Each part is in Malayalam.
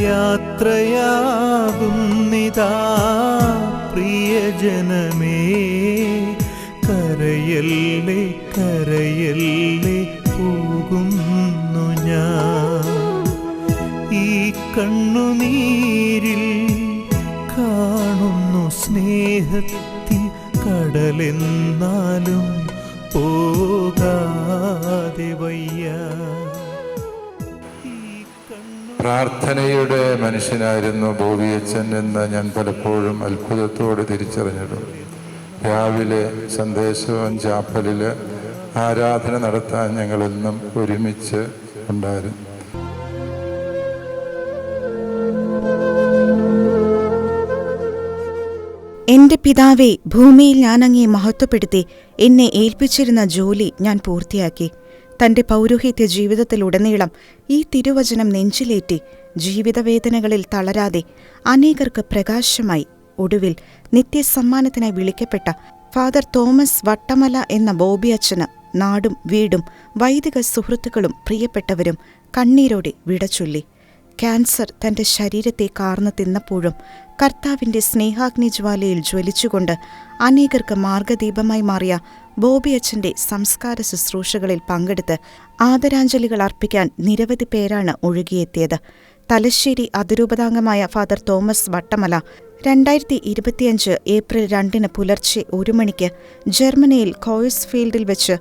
യാത്രയാകുന്നിതാ പ്രിയജനമേ, കരയല്ലേ കരയല്ലേ പോകുന്നു ഞാൻ. ഈ കണ്ണുനീരിൽ കാണുന്നു സ്നേഹത്തിൻ കടലെന്നാലും പോകാതെ വയ്യ. പ്രാർത്ഥനയുടെ മനുഷ്യനായിരുന്നു ബോബിയച്ചൻ എന്ന് ഞാൻ പലപ്പോഴും അത്ഭുതത്തോടെ തിരിച്ചറിഞ്ഞിട്ടുണ്ട്. രാവിലെ സന്ദേശവും ചാപ്പലിൽ ആരാധന നടത്താൻ ഞങ്ങളെന്നും ഒരുമിച്ച് ഉണ്ടായിരുന്നു. എന്റെ പിതാവേ, ഭൂമിയിൽ ഞാൻ അങ്ങയെ മഹത്വപ്പെടുത്തി എന്നെ ഏൽപ്പിച്ചിരുന്ന ജോലി ഞാൻ പൂർത്തിയാക്കി. തന്റെ പൗരോഹിത്യ ജീവിതത്തിലുടനീളം ഈ തിരുവചനം നെഞ്ചിലേറ്റി ജീവിതവേദനകളിൽ തളരാതെ അനേകർക്ക് പ്രകാശമായി ഒടുവിൽ നിത്യസമ്മാനത്തിനായി വിളിക്കപ്പെട്ട ഫാദർ തോമസ് വട്ടമല എന്ന ബോബിയച്ചന് നാടും വീടും വൈദിക സുഹൃത്തുക്കളും പ്രിയപ്പെട്ടവരും കണ്ണീരോടെ വിടചൊല്ലി. ക്യാൻസർ തന്റെ ശരീരത്തെ കാർന്നു തിന്നപ്പോഴും കർത്താവിന്റെ സ്നേഹാഗ്നിജ്വാലയിൽ ജ്വലിച്ചുകൊണ്ട് അനേകർക്ക് മാർഗദീപമായി മാറിയ ബോബിയച്ചന്റെ സംസ്കാര ശുശ്രൂഷകളിൽ പങ്കെടുത്ത് ആദരാഞ്ജലികൾ അർപ്പിക്കാൻ നിരവധി പേരാണ് ഒഴുകിയെത്തിയത്. തലശ്ശേരി അതിരൂപതാംഗമായ ഫാദർ തോമസ് വട്ടമല 2025 ഏപ്രിൽ 2 പുലർച്ചെ 1 മണിക്ക് ജർമ്മനിയിൽ കോഴ്സ്ഫീൽഡിൽ വെച്ച്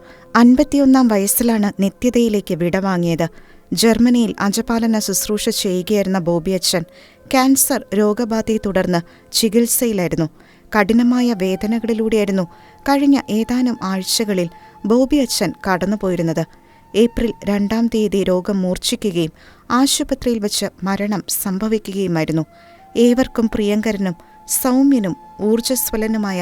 51 വയസ്സിലാണ് നിത്യതയിലേക്ക് വിടവാങ്ങിയത്. ജർമ്മനിയിൽ അജപാലന ശുശ്രൂഷ ചെയ്യുകയായിരുന്ന ബോബിയച്ചൻ ക്യാൻസർ രോഗബാധയെ തുടർന്ന് ചികിത്സയിലായിരുന്നു. കഠിനമായ വേദനകളിലൂടെയായിരുന്നു കഴിഞ്ഞ ഏതാനും ആഴ്ചകളിൽ ബോബിയച്ചൻ കടന്നുപോയിരുന്നത്. ഏപ്രിൽ 2 രോഗം മൂർച്ഛിക്കുകയും ആശുപത്രിയിൽ വച്ച് മരണം സംഭവിക്കുകയുമായിരുന്നു. ഏവർക്കും പ്രിയങ്കരനും സൗമ്യനും ഊർജ്ജസ്വലനുമായ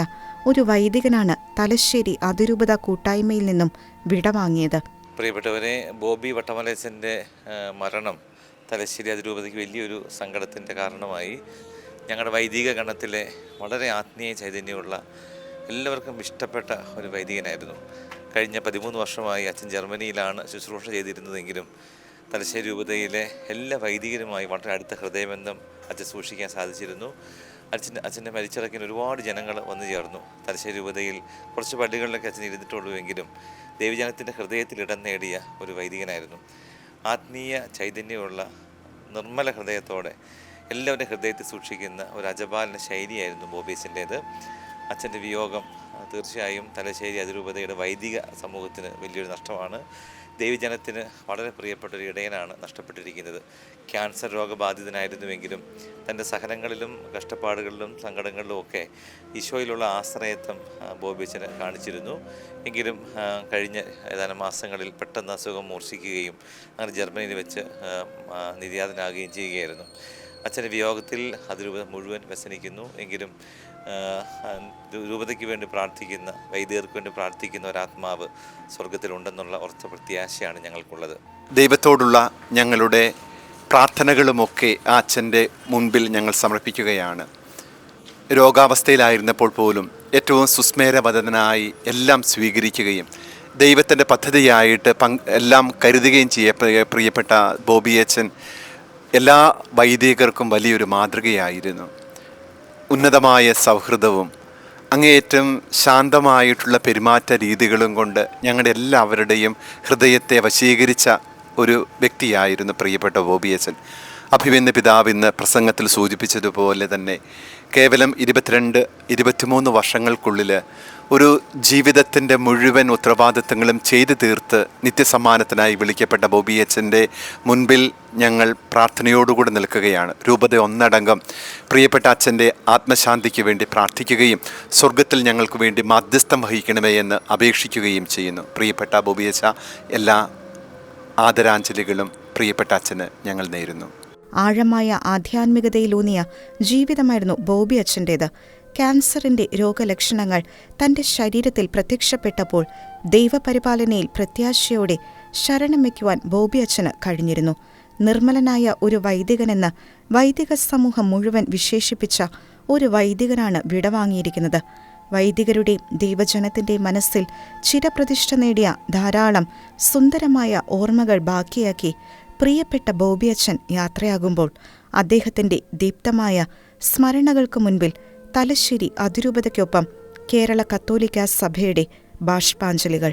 ഒരു വൈദികനാണ് തലശ്ശേരി അതിരൂപത കൂട്ടായ്മയിൽ നിന്നും വിടവാങ്ങിയത്. പ്രിയപ്പെട്ടവരെ, ബോബി വട്ടമലച്ചൻ്റെ മരണം തലശ്ശേരി അതിരൂപതയ്ക്ക് വലിയൊരു സങ്കടത്തിൻ്റെ കാരണമായി. ഞങ്ങളുടെ വൈദിക ഗണത്തിലെ വളരെ ആത്മീയ ചൈതന്യമുള്ള എല്ലാവർക്കും ഇഷ്ടപ്പെട്ട ഒരു വൈദികനായിരുന്നു. കഴിഞ്ഞ 13 വർഷമായി അച്ഛൻ ജർമ്മനിയിലാണ് ശുശ്രൂഷ ചെയ്തിരുന്നതെങ്കിലും തലശ്ശേരി രൂപതയിലെ എല്ലാ വൈദികരുമായി വളരെ അടുത്ത ഹൃദയബന്ധം അച്ഛൻ സൂക്ഷിക്കാൻ സാധിച്ചിരുന്നു. അച്ഛൻ്റെ മരിച്ചിറക്കിന് ഒരുപാട് ജനങ്ങൾ വന്നു ചേർന്നു. തലശ്ശേരി രൂപതയിൽ കുറച്ച് പള്ളികളിലൊക്കെ അച്ഛൻ ഇരുന്നിട്ടുള്ളൂവെങ്കിലും ദൈവജനത്തിൻ്റെ ഹൃദയത്തിൽ ഇടം നേടിയ ഒരു വൈദികനായിരുന്നു. ആത്മീയ ചൈതന്യമുള്ള നിർമ്മല ഹൃദയത്തോടെ എല്ലാവരുടെ ഹൃദയത്തിൽ സൂക്ഷിക്കുന്ന ഒരു അജപാലന ശൈലിയായിരുന്നു ബോബിയച്ചൻ്റേത്. അച്ഛൻ്റെ വിയോഗം തീർച്ചയായും തലശ്ശേരി അതിരൂപതയുടെ വൈദിക സമൂഹത്തിന് വലിയൊരു നഷ്ടമാണ്. ദൈവജനത്തിന് വളരെ പ്രിയപ്പെട്ട ഒരു ഇടയനാണ് നഷ്ടപ്പെട്ടിരിക്കുന്നത്. ക്യാൻസർ രോഗബാധിതനായിരുന്നുവെങ്കിലും തൻ്റെ സഹനങ്ങളിലും കഷ്ടപ്പാടുകളിലും സങ്കടങ്ങളിലും ഒക്കെ ഈശോയിലുള്ള ആശ്രയത്വം ബോബിയച്ചന് കാണിച്ചിരുന്നു. എങ്കിലും കഴിഞ്ഞ ഏതാനും മാസങ്ങളിൽ പെട്ടെന്ന് അസുഖം മൂർച്ഛിക്കുകയും അങ്ങനെ ജർമ്മനിയിൽ വെച്ച് നിര്യാതനാകുകയും ചെയ്യുകയായിരുന്നു. അച്ഛൻ്റെ വിയോഗത്തിൽ അതിരൂപത മുഴുവൻ വ്യസനിക്കുന്നു. എങ്കിലും രൂപതയ്ക്ക് വേണ്ടി പ്രാർത്ഥിക്കുന്ന, വൈദികർക്ക് വേണ്ടി പ്രാർത്ഥിക്കുന്ന ഒരാത്മാവ് സ്വർഗത്തിലുണ്ടെന്നുള്ള ഉറച്ച പ്രത്യാശയാണ് ഞങ്ങൾക്കുള്ളത്. ദൈവത്തോടുള്ള ഞങ്ങളുടെ പ്രാർത്ഥനകളുമൊക്കെ ആ അച്ഛൻ്റെ മുൻപിൽ ഞങ്ങൾ സമർപ്പിക്കുകയാണ്. രോഗാവസ്ഥയിലായിരുന്നപ്പോൾ പോലും ഏറ്റവും സുസ്മേരവദനായി എല്ലാം സ്വീകരിക്കുകയും ദൈവത്തിൻ്റെ പദ്ധതിയായിട്ട് എല്ലാം കരുതുകയും പ്രിയപ്പെട്ട ബോബിയച്ചൻ എല്ലാ വൈദികർക്കും വലിയൊരു മാതൃകയായിരുന്നു. ഉന്നതമായ സൗഹൃദവും അങ്ങേയറ്റം ശാന്തമായിട്ടുള്ള പെരുമാറ്റ രീതികളും കൊണ്ട് ഞങ്ങളുടെ എല്ലാവരുടെയും ഹൃദയത്തെ വശീകരിച്ച ഒരു വ്യക്തിയായിരുന്നു പ്രിയപ്പെട്ട ബോബിയച്ചൻ. അഭിമന്യ പിതാവ് ഇന്ന് പ്രസംഗത്തിൽ സൂചിപ്പിച്ചതുപോലെ തന്നെ കേവലം 22-23 വർഷങ്ങൾക്കുള്ളിൽ ഒരു ജീവിതത്തിൻ്റെ മുഴുവൻ ഉത്തരവാദിത്തങ്ങളും ചെയ്തു തീർത്ത് നിത്യസമ്മാനത്തിനായി വിളിക്കപ്പെട്ട ബോബിയച്ചൻ്റെ മുൻപിൽ ഞങ്ങൾ പ്രാർത്ഥനയോടുകൂടി നിൽക്കുകയാണ്. രൂപത ഒന്നടങ്കം പ്രിയപ്പെട്ട അച്ഛൻ്റെ ആത്മശാന്തിക്ക് വേണ്ടി പ്രാർത്ഥിക്കുകയും സ്വർഗത്തിൽ ഞങ്ങൾക്ക് വേണ്ടി മാധ്യസ്ഥം വഹിക്കണമേ എന്ന് അപേക്ഷിക്കുകയും ചെയ്യുന്നു. പ്രിയപ്പെട്ട ബോബിയച്ച, എല്ലാ ആദരാഞ്ജലികളും പ്രിയപ്പെട്ട അച്ഛന് ഞങ്ങൾ നേരുന്നു. ആഴമായ ആധ്യാത്മികതയിലൂന്നിയ ജീവിതമായിരുന്നു ബോബി അച്ഛൻ്റേത്. ക്യാൻസറിന്റെ രോഗലക്ഷണങ്ങൾ തന്റെ ശരീരത്തിൽ പ്രത്യക്ഷപ്പെട്ടപ്പോൾ ദൈവപരിപാലനയിൽ പ്രത്യാശയോടെ ശരണം വയ്ക്കുവാൻ ബോബി അച്ഛന് കഴിഞ്ഞിരുന്നു. നിർമ്മലനായ ഒരു വൈദികനെന്ന് വൈദിക സമൂഹം മുഴുവൻ വിശേഷിപ്പിച്ച ഒരു വൈദികനാണ് വിടവാങ്ങിയിരിക്കുന്നത്. വൈദികരുടെയും ദൈവജനത്തിൻ്റെയും മനസ്സിൽ ചിരപ്രതിഷ്ഠ നേടിയ ധാരാളം സുന്ദരമായ ഓർമ്മകൾ ബാക്കിയാക്കി പ്രിയപ്പെട്ട ബോബി അച്ഛൻ യാത്രയാകുമ്പോൾ അദ്ദേഹത്തിന്റെ ദീപ്തമായ സ്മരണകൾക്ക് മുൻപിൽ തലശ്ശേരി അതിരൂപതയ്ക്കൊപ്പം കേരള കത്തോലിക്ക സഭയുടെ ബാഷ്പാഞ്ജലികൾ.